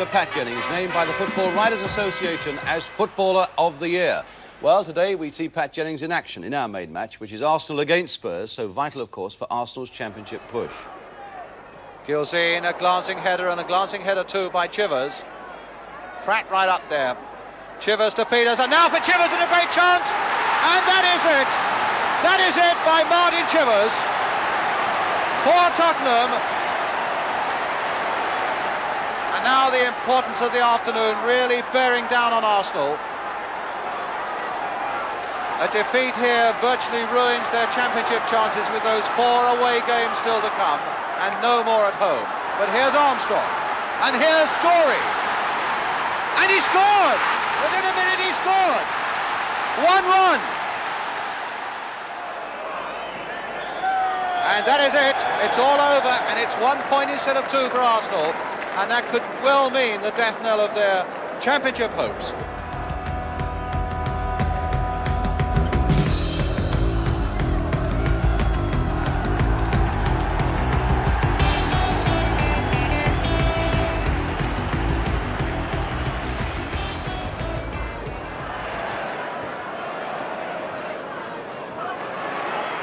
Pat Jennings, named by the Football Writers Association as Footballer of the Year. Well, today we see Pat Jennings in action in our main match, which is Arsenal against Spurs, so vital, of course, for Arsenal's championship push. Gilzine, a glancing header, and a glancing header too by Chivers. Pratt right up there. Chivers to Peters, and now for Chivers, and a great chance! And that is it! That is it by Martin Chivers. For Tottenham. And now the importance of the afternoon really bearing down on Arsenal. A defeat here virtually ruins their championship chances with those 4 away games still to come and no more at home. But here's Armstrong, and here's Story. And he scored! Within a minute he scored! 1-1. And that is it. It's all over, and it's 1 point instead of 2 for Arsenal. And that could well mean the death knell of their championship hopes.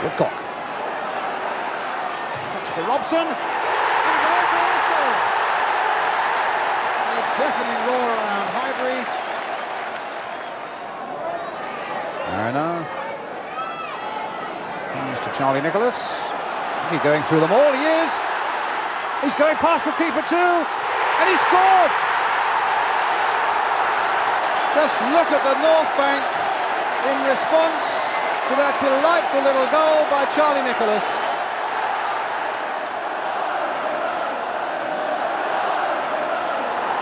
Woodcock. Touch for Robson. And a goal for Arsenal. A deafening roar around Highbury. Mariner. Comes to Charlie Nicholas. Is he going through them all? He is. He's going past the keeper too. And he scored. Just look at the North Bank in response to that delightful little goal by Charlie Nicholas.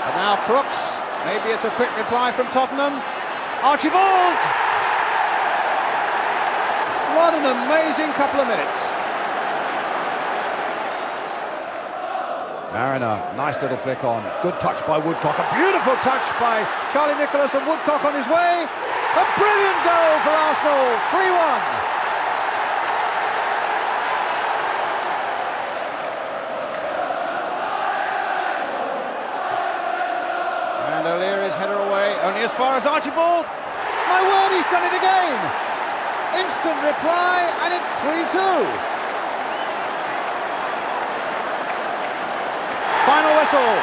And now Crooks, maybe it's a quick reply from Tottenham. Archibald! What an amazing couple of minutes. Mariner, nice little flick on. Good touch by Woodcock. A beautiful touch by Charlie Nicholas, and Woodcock on his way. A brilliant goal for Arsenal, 3-1. And O'Leary's header away, only as far as Archibald. My word, he's done it again. Instant reply, and it's 3-2. Final whistle.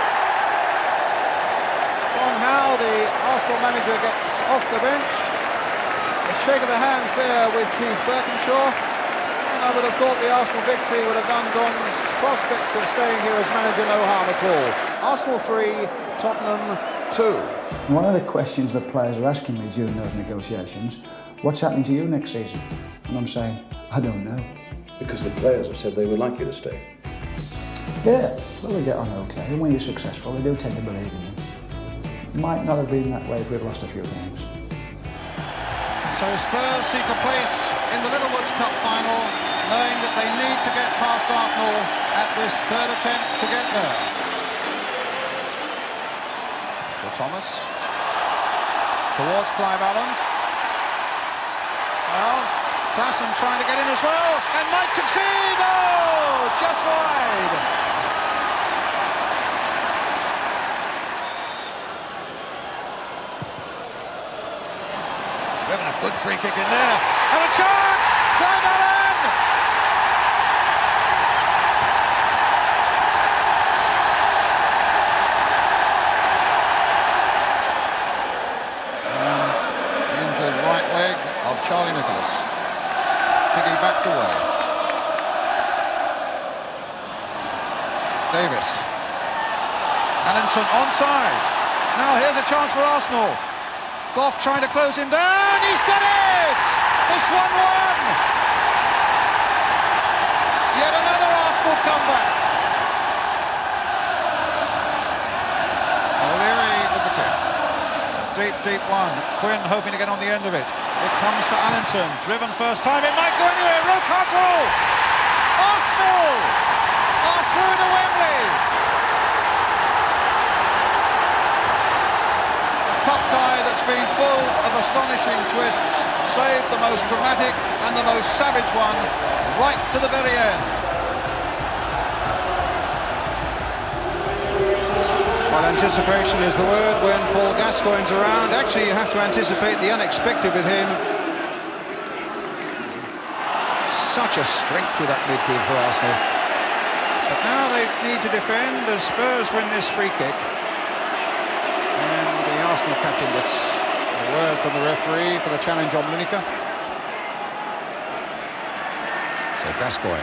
On how the Arsenal manager gets off the bench. A shake of the hands there with Keith Birkinshaw. And I would have thought the Arsenal victory would have done Don's prospects of staying here as manager no harm at all. Arsenal 3, Tottenham 2. One of the questions that players are asking me during those negotiations, what's happening to you next season? And I'm saying, I don't know. Because the players have said they would like you to stay. Yeah, well, we get on okay, and when you're successful, they do tend to believe in you. Might not have been that way if we'd lost a few games. So Spurs seek a place in the Littlewoods Cup final, knowing that they need to get past Arsenal at this third attempt to get there. So Thomas towards Clive Allen. Well, Klassen trying to get in as well, and might succeed! Oh, just wide! Driven a good free kick in there, and a chance! Clive Allen! And the injured right leg of Charlie Nicholas. Piggy backed away. Davis. Allinson onside. Now here's a chance for Arsenal. Goff trying to close him down. He's got it! It's 1-1. Yet another Arsenal comeback. O'Leary with the kick. Deep one. Quinn hoping to get on the end of it. It comes for Allinson. Driven first time. It might go anywhere. Rocastle! Arsenal are through to Wembley. A cup tie that's been full of astonishing twists, saved the most dramatic and the most savage one right to the very end. Well, anticipation is the word when Paul Gascoigne's around. Actually, you have to anticipate the unexpected with him. Such a strength through that midfield for Arsenal. But now they need to defend as Spurs win this free kick. And the Arsenal captain gets a word from the referee for the challenge on Lineker. So Gascoigne.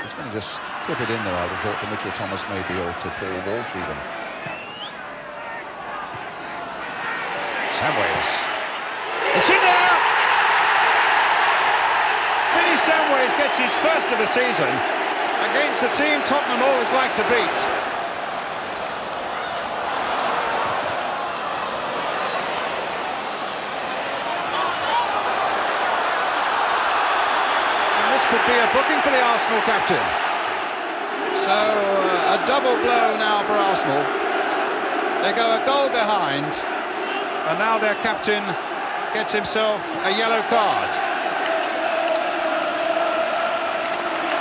He's going to just clip it in there, I would have thought, to Mitchell Thomas maybe, or to Paul Walsh even. Samways. It's in there! Vinny Samways gets his first of the season against the team Tottenham always like to beat. Could be a booking for the Arsenal captain. So a double blow now for Arsenal. They go a goal behind, and now their captain gets himself a yellow card.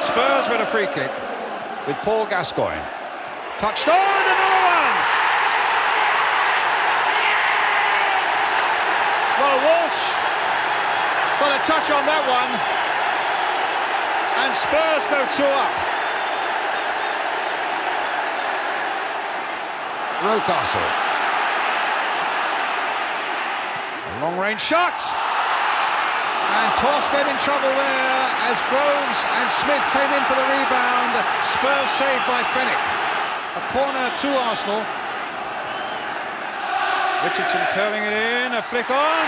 Spurs with a free kick with Paul Gascoigne. Touched on, another one! Well, Walsh got a touch on that one. And Spurs go 2 up. Rocastle. A long-range shot. And Torsfed in trouble there as Groves and Smith came in for the rebound. Spurs saved by Fenwick. A corner to Arsenal. Richardson curling it in, a flick on.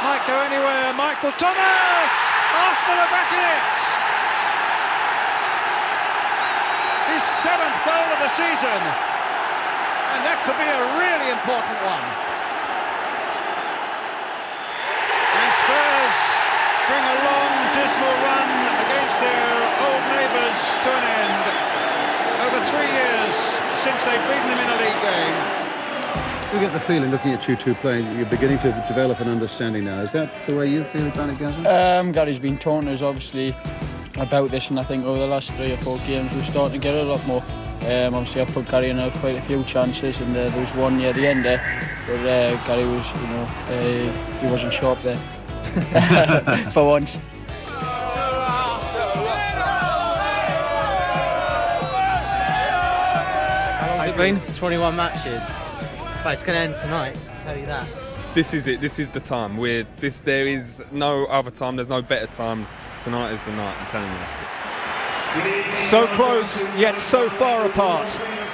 Might go anywhere, Michael Thomas! Arsenal are back in it! His 7th goal of the season, and that could be a really important one. And Spurs bring a long, dismal run against their old neighbours to an end. Over 3 years since they've beaten them in a league game. You get the feeling, looking at you two playing, you're beginning to develop an understanding now. Is that the way you feel about it, Gazza? Gary's been talking to us obviously about this, and I think over the last 3 or 4 games we're starting to get a lot more. Obviously I've put Gary in quite a few chances, and there was one near the end there, but Gary was, he wasn't sharp there for once. How long's it been? 21 matches. But it's going to end tonight, I'll tell you that. This is it. This is the time. There is no other time. There's no better time. Tonight is the night, I'm telling you. So close, yet so far apart.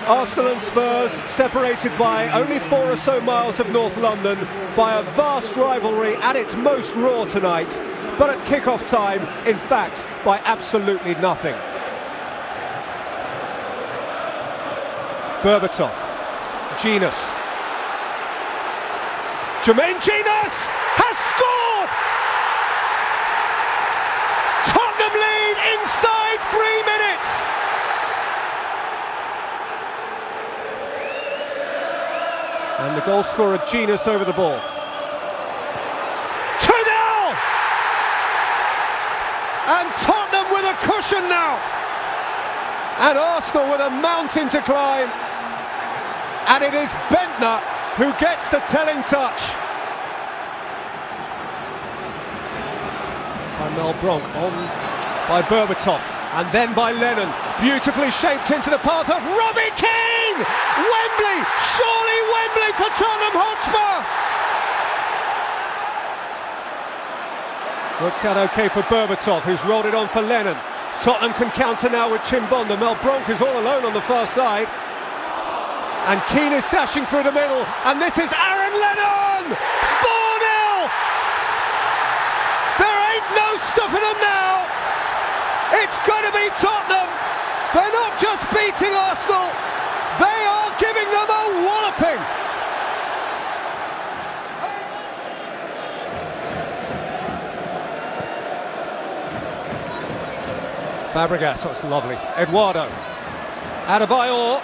Arsenal and Spurs separated by only 4 or so miles of North London by a vast rivalry at its most raw tonight. But at kick-off time, in fact, by absolutely nothing. Berbatov, Genus. Jermaine Genus has scored! Tottenham lead inside 3 minutes! And the goal scorer Genus over the ball. 2-0! And Tottenham with a cushion now! And Arsenal with a mountain to climb. And it is Bentner who gets the telling touch. By Mel Bronk, on by Berbatov, and then by Lennon. Beautifully shaped into the path of Robbie Keane! Wembley! Surely Wembley for Tottenham Hotspur! Worked out okay for Berbatov, who's rolled it on for Lennon. Tottenham can counter now with Chimbonda. Mel Bronk is all alone on the far side. And Keane is dashing through the middle, and this is Aaron Lennon! 4-0! There ain't no stopping them now! It's going to be Tottenham! They're not just beating Arsenal, they are giving them a walloping! Fabregas, that's lovely. Eduardo. Adebayor.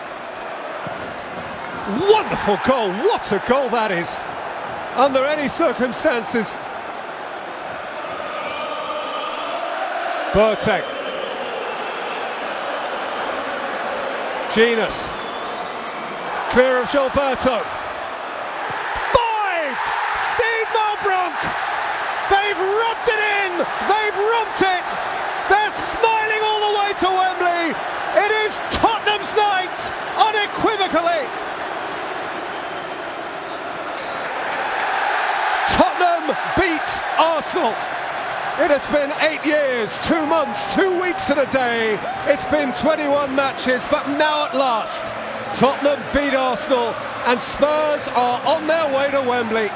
Wonderful goal, what a goal that is, under any circumstances. Boateng. Genus. clear of Gilberto. 5! Steve Malbrook! They've rubbed it in! They've rubbed it! They're smiling all the way to Wembley! It is Tottenham's night, unequivocally! Tottenham beat Arsenal! It has been 8 years, 2 months, 2 weeks and a day. It's been 21 matches, but now at last, Tottenham beat Arsenal and Spurs are on their way to Wembley.